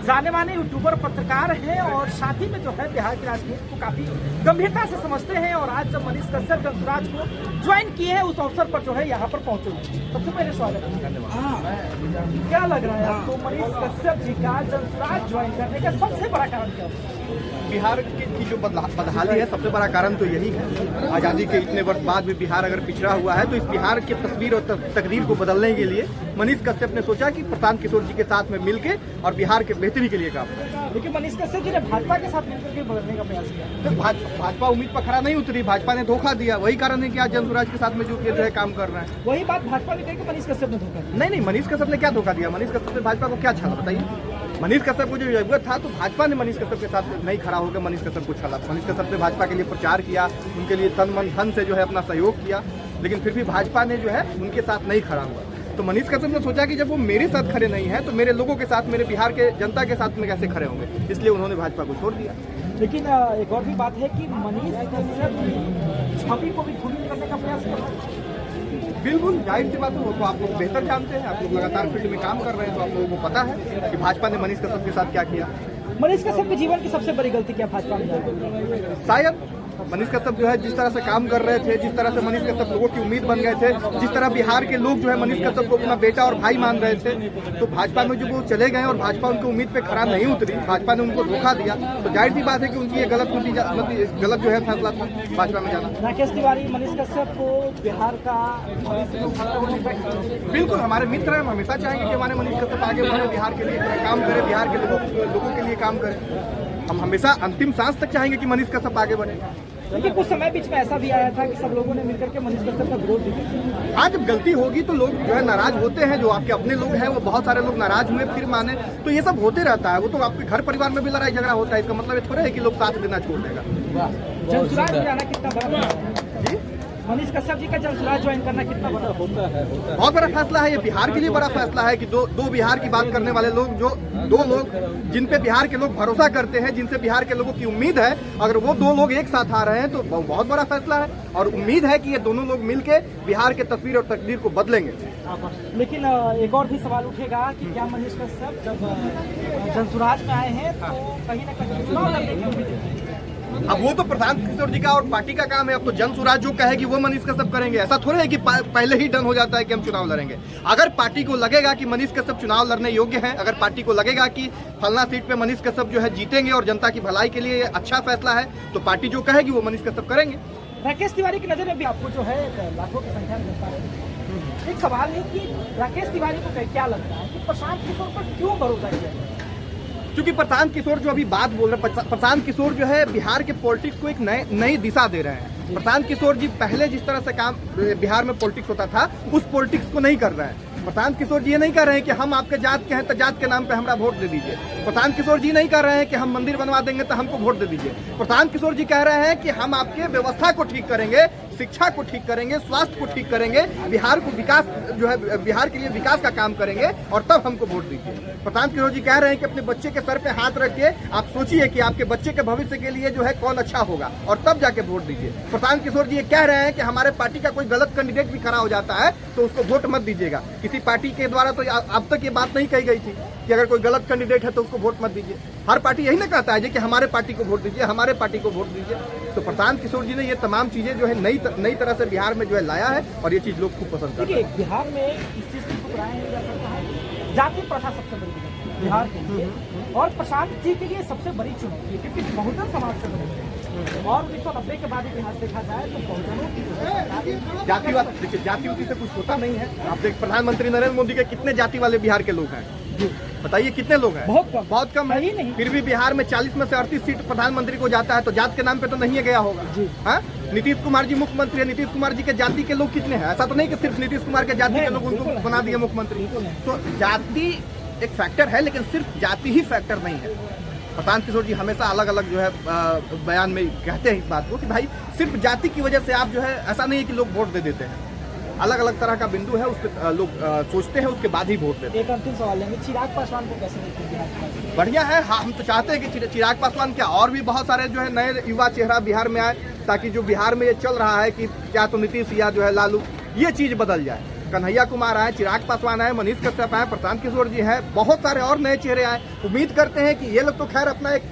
जाने माने यूट्यूबर पत्रकार हैं और साथ ही में जो है बिहार की राजनीति को काफी गंभीरता से समझते हैं। और आज जब मनीष कश्यप जंसुराज को ज्वाइन किए हैं उस अवसर पर जो है यहाँ पर पहुंचे हुए। सबसे पहले स्वागत है। धन्यवाद। क्या लग रहा है आपको मनीष कश्यप जी का जंसुराज ज्वाइन करने का सबसे बड़ा कारण क्या है? बिहार की जो बदहाली है सबसे बड़ा कारण तो यही है। आज़ादी के इतने वर्ष बाद भी बिहार अगर पिछड़ा हुआ है तो इस बिहार की तस्वीर और तकदीर को बदलने के लिए मनीष कश्यप ने सोचा कि प्रशांत किशोर जी के साथ में मिलके और बिहार के बेहतरी के लिए काम करें। लेकिन मनीष कश्यप जी ने भाजपा के साथ मिलकर के बदलने का प्रयास किया। तो भाजपा उम्मीद पर खरा नहीं उतरी, भाजपा ने धोखा दिया। वही कारण है कि आज जंसुराज के साथ में जो है काम कर रहे हैं। वही बात भाजपा ने कही कि मनीष कश्यप ने धोखा दिया। नहीं, मनीष कश्यप ने क्या धोखा दिया? मनीष कश्यप ने भाजपा को क्या छाला बताइए? मनीष कश्यप को जो जरूरत था तो भाजपा ने मनीष कश्यप के साथ नहीं खड़ा होकर मनीष कश्यप को छाला। मनीष कश्यप ने भाजपा के लिए प्रचार किया, उनके लिए तन मन धन से जो है अपना सहयोग किया, लेकिन फिर भी भाजपा ने जो है उनके साथ नहीं खड़ा हुआ। तो मनीष कश्यप ने सोचा कि जब वो मेरे साथ खड़े नहीं है तो मेरे लोगों के साथ, मेरे बिहार के जनता के साथ में कैसे खड़े होंगे, इसलिए उन्होंने भाजपा को छोड़ दिया। लेकिन एक और भी बात है कि मनीष कश्यप छवि को भी धूमिल करने का प्रयास कर रहे हैं। बिल्कुल जाहिर सी बात है, वो तो आप लोग बेहतर जानते हैं, आप लोग लगातार फील्ड में काम कर रहे हैं तो आप लोगों को पता है कि भाजपा ने मनीष कश्यप के साथ क्या किया। मनीष कश्यप के जीवन की सबसे बड़ी गलती क्या भाजपा में? शायद मनीष कश्यप जो है जिस तरह से काम कर रहे थे, जिस तरह से मनीष कश्यप लोगों की उम्मीद बन गए थे, जिस तरह बिहार के लोग जो है मनीष कश्यप को अपना बेटा और भाई मान रहे थे, तो भाजपा में जो वो चले गए और भाजपा उनकी उम्मीद पे खरा नहीं उतरी, भाजपा ने उनको धोखा दिया, तो जाहिर सी बात है कि उनकी ये गलत जो है फैसला था भाजपा में जाना। राकेश तिवारी मनीष कश्यप को बिहार का बिल्कुल हमारे मित्र हैं, हम हमेशा चाहेंगे कि हमारे मनीष कश्यप आगे बढ़े, बिहार के लिए काम करे, बिहार के लोगों के लिए काम करे। हम हमेशा अंतिम सांस तक चाहेंगे कि मनीष कश्यप आगे बढ़े। लेकिन कुछ समय बीच में ऐसा भी आया था कि सब लोगों ने मिलकर के मनीष कश्यप का विरोध किया। हाँ, जब गलती होगी तो लोग जो है नाराज होते हैं, जो आपके अपने लोग हैं वो बहुत सारे लोग नाराज हुए फिर माने, तो ये सब होते रहता है। वो तो आपके घर परिवार में भी लड़ाई झगड़ा होता है, इसका मतलब ये थोड़ा है कि लोग साथ देना छोड़ देगा। जंसुराज में जाना कितना बड़ा है जी? मनीष कश्यप जी का जंसुराज ज्वाइन करना कितना बड़ा होता है? बहुत बड़ा फैसला है ये, बिहार के लिए बड़ा फैसला है कि दो बिहार की बात करने वाले लोग, जो दो लोग जिन पे बिहार के लोग भरोसा करते हैं, जिनसे बिहार के लोगों की उम्मीद है, अगर वो दो लोग एक साथ आ रहे हैं तो बहुत बड़ा फैसला है। और उम्मीद है कि ये दोनों लोग मिलके बिहार के तस्वीर और तकदीर को बदलेंगे। लेकिन एक और भी सवाल उठेगा कि क्या मनीष कश्यप जब जंसुराज में आए हैं तो कहीं ना कहीं चुनाव लड़ने की उम्मीद है? अब वो तो प्रशांत किशोर जी का और पार्टी का काम है। अब तो जंसुराज जो कहेगी वो मनीष कश्यप करेंगे। ऐसा थोड़ा है कि पहले ही डन हो जाता है कि हम चुनाव लड़ेंगे। अगर पार्टी को लगेगा कि मनीष कश्यप चुनाव लड़ने योग्य हैं, अगर पार्टी को लगेगा कि फलना सीट पे मनीष कश्यप जो है जीतेंगे और जनता की भलाई के लिए अच्छा फैसला है, तो पार्टी जो कहेगी वो मनीष कश्यप करेंगे। राकेश तिवारी की नजर में भी आपको जो है लाखों की संख्या में जनता है। एक सवाल है कि राकेश तिवारी को क्या लगता है कि प्रशांत किशोर पर क्यों भरोसा किया जाए? क्योंकि प्रशांत किशोर जो अभी बात बोल रहे हैं, प्रशांत किशोर जो है बिहार के पॉलिटिक्स को एक नई दिशा दे रहे हैं। प्रशांत किशोर जी पहले जिस तरह से काम बिहार में पॉलिटिक्स होता था उस पॉलिटिक्स को नहीं कर रहे हैं। प्रशांत किशोर जी ये नहीं कह रहे हैं कि हम आपके जात के हैं तो जात के नाम पे हमरा वोट दे दीजिए। प्रशांत किशोर जी नहीं कह रहे हैं कि हम मंदिर बनवा देंगे तो हमको वोट दे दीजिए। प्रशांत किशोर जी कह रहे हैं कि हम आपके व्यवस्था को ठीक करेंगे, शिक्षा को ठीक करेंगे, स्वास्थ्य को ठीक करेंगे, बिहार को विकास जो है बिहार के लिए विकास का काम करेंगे और तब हमको वोट दीजिए। प्रशांत किशोर जी कह रहे हैं कि अपने बच्चे के सर पे हाथ रख के आप सोचिए कि आपके बच्चे के भविष्य के लिए जो है कौन अच्छा होगा और तब जाके वोट दीजिए। प्रशांत किशोर जी ये कह रहे हैं कि हमारे पार्टी का कोई गलत कैंडिडेट भी खड़ा हो जाता है तो उसको वोट मत दीजिएगा। किसी पार्टी के द्वारा तो अब तक ये बात नहीं कही गई थी कि अगर कोई गलत कैंडिडेट है तो उसको वोट मत दीजिए। हर पार्टी यही ना कहता है कि हमारे पार्टी को वोट दीजिए, हमारे पार्टी को वोट दीजिए। तो प्रशांत किशोर जी ने ये तमाम चीजें जो है नई तरह से बिहार में जो है लाया है और ये चीज लोग खूब पसंद करते हैं। बिहार में इस चीज को ठुकराया नहीं जा सकता है, जाति प्रथा सबसे बड़ी है बिहार के लिए और प्रशांत जी के लिए सबसे बड़ी चुनौती है, क्योंकि बहुजन समाज से बने और 1990 के बाद इतिहास देखा जाए तो बहुजनों की जातिवाद, देखिए जातिवादी से कुछ होता नहीं है। आप देख प्रधानमंत्री नरेंद्र मोदी के कितने जाति वाले बिहार के लोग हैं, बताइए कितने लोग हैं? बहुत कम है। नहीं। फिर भी बिहार में 40 में से 38 सीट प्रधानमंत्री को जाता है तो जात के नाम पे तो नहीं गया होगा। हाँ, नीतीश कुमार जी मुख्यमंत्री है, नीतीश कुमार जी के जाति के लोग कितने हैं? ऐसा तो नहीं कि सिर्फ नीतीश कुमार के जाति के लोग उनको बना दिए मुख्यमंत्री। तो जाति एक फैक्टर है, लेकिन सिर्फ जाति ही फैक्टर नहीं है। प्रशांत किशोर जी हमेशा अलग अलग जो है बयान में कहते हैं इस बात को कि भाई सिर्फ जाति की वजह से आप जो है, ऐसा नहीं है कि लोग वोट दे देते हैं। अलग अलग तरह का बिंदु है, उस पर लोग सोचते हैं, उसके बाद ही वोट देते हैं। एक अंतिम सवाल लेंगे, चिराग पासवान को कैसे देखते हैं? बढ़िया है। हाँ, हम तो चाहते हैं कि चिराग पासवान क्या और भी बहुत सारे जो है नए युवा चेहरा बिहार में आए, ताकि जो बिहार में ये चल रहा है कि क्या तो नीतीश या जो है लालू, ये चीज बदल जाए। कन्हैया कुमार आए, चिराग पासवान आए, मनीष कश्यप आए, प्रशांत किशोर जी हैं, बहुत सारे और नए चेहरे आए। उम्मीद करते हैं कि ये लोग तो खैर अपना एक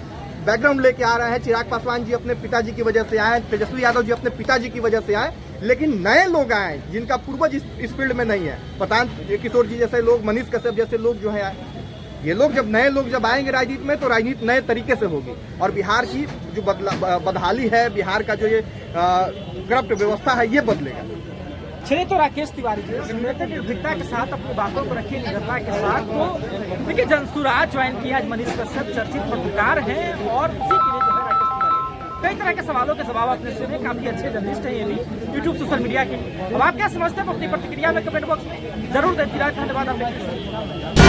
बैकग्राउंड लेके आ रहे हैं। चिराग पासवान जी अपने पिताजी की वजह से आए, तेजस्वी यादव जी अपने पिताजी की वजह से आए, लेकिन नए लोग आए जिनका पूर्वज इस फील्ड में नहीं है। प्रशांत किशोर जी जैसे लोग, मनीष कश्यप जैसे लोग जो है, ये लोग जब नए लोग जब आएंगे राजनीति में, तो राजनीति नए तरीके से होगी और बिहार की जो बदहाली है, बिहार का जो ये करप्ट व्यवस्था है, ये बदलेगा। चलिए, तो राकेश तिवारी जी निर्भीकता के साथ अपनी बातों को रखिए, निडरता के साथ। तो देखिए, जनसुराज ज्वाइन किया आज मनीष कश्यप, चर्चित पत्रकार हैं और उसी के लिए जो है राकेश तिवारी कई तरह के सवालों के जवाब अपने सुने। काफी अच्छे जर्नलिस्ट हैं ये भी, यूट्यूब सोशल मीडिया के। अब आप क्या समझते हैं अपनी प्रतिक्रिया में कमेंट बॉक्स में जरूर देती रहे। धन्यवाद।